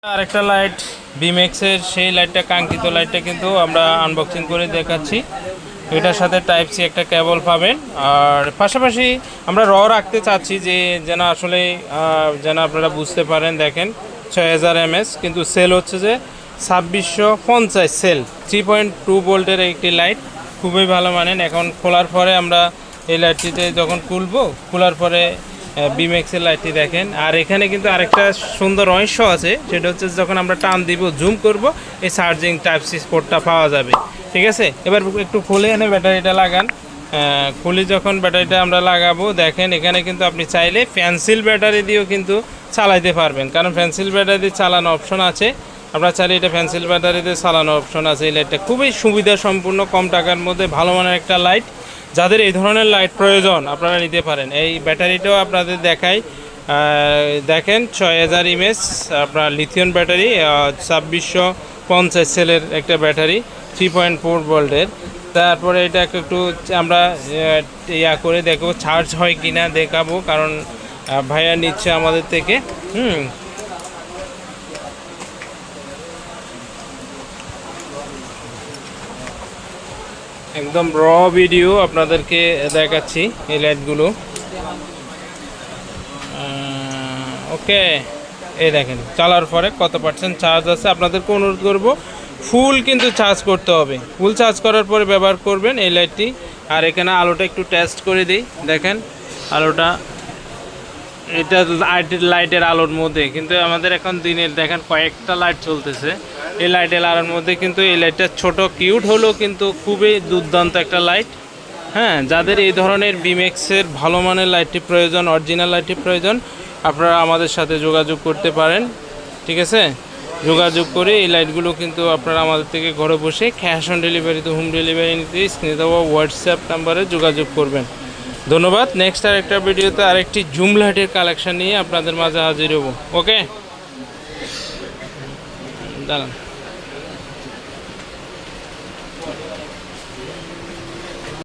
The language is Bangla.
আরেকটা লাইট বিমেক্সের সেই লাইটটা কাঙ্ক্ষিত লাইটটা কিন্তু আমরা আনবক্সিং করে দেখাচ্ছি। এটার সাথে টাইপ সি একটা কেবল পাবেন, আর পাশাপাশি আমরা রাখতে চাচ্ছি যে যেন আসলে যেন আপনারা বুঝতে পারেন। দেখেন 6000 mAh, কিন্তু সেল হচ্ছে যে 2650 সেল। 3.2 ভোল্টের একটি লাইট, খুবই ভালো মানের। এখন খোলার পরে আমরা এই লাইটটিতে যখন খোলার পরে বিমেক্সের লাইটটি দেখেন। আর এখানে কিন্তু আরেকটা সুন্দর রহস্য আছে, সেটা হচ্ছে যখন আমরা টান দিব, জুম করব, এই চার্জিং টাইপ সি পোর্টটা পাওয়া যাবে। ঠিক আছে, এবার একটু খুলে এনে ব্যাটারিটা লাগান। খুলে যখন ব্যাটারিটা আমরা লাগাবো, দেখেন এখানে কিন্তু আপনি চাইলে পেন্সিল ব্যাটারি দিয়েও কিন্তু চালাইতে পারবেন, কারণ পেন্সিল ব্যাটারি দিয়ে চালানো অপশন আছে। আপনারা চাইলে এটা পেন্সিল ব্যাটারিতে চালানো অপশন আছে। এই লাইটটা খুবই সুবিধা সম্পূর্ণ, কম টাকার মধ্যে ভালো মানের একটা লাইট। যাদের এই ধরনের লাইট প্রয়োজন আপনারা নিতে পারেন। এই ব্যাটারিটাও আপনাদের দেখাই, দেখেন 6000 mAh আপনার লিথিয়াম ব্যাটারি, 2650 সেলের একটা ব্যাটারি, 3.4 ভোল্টের। তারপরে এটা একটু আমরা করে দেখবো চার্জ হয় কিনা দেখাবো, কারণ ভাইয়া নিচ্ছে আমাদের থেকে। একদম র ভিডিও আপনাদেরকে দেখাচ্ছি এই লাইটগুলো। ওকে, এই দেখেন চালার পরে কত পার্সেন্ট চার্জ আছে। আপনাদেরকে অনুরোধ করব ফুল কিন্তু চার্জ করতে হবে, ফুল চার্জ করার পরে ব্যবহার করবেন এই লাইটটি। আর এখানে আলোটা একটু টেস্ট করে দিই, দেখেন আলোটা, এটা লাইটের আলোর মধ্যে কিন্তু আমাদের এখন দিনের দেখেন কয়েকটা লাইট চলতেছে। এই লাইটের আলোর মধ্যে কিন্তু এই লাইটটা ছোট কিউট হলেও কিন্তু খুবই দুর্দান্ত একটা লাইট। হ্যাঁ, যাদের এই ধরনের বিমেক্সের ভালো মানের লাইটটি প্রয়োজন, অরিজিনাল লাইটটি প্রয়োজন, আপনারা আমাদের সাথে যোগাযোগ করতে পারেন। ঠিক আছে, যোগাযোগ করে এই লাইটগুলো কিন্তু আপনারা আমাদের থেকে ঘরে বসে ক্যাশ অন ডেলিভারিতে, হোম ডেলিভারি নিতে স্ক্রিনে দেওয়া হোয়াটসঅ্যাপ নাম্বারে যোগাযোগ করবেন। ধন্যবাদ। নেক্সট আরেকটা ভিডিওতে আরেকটি জুম লাইটের কালেকশন নিয়ে আপনাদের মাঝে হাজির হব। ওকে, দাঁড়ান।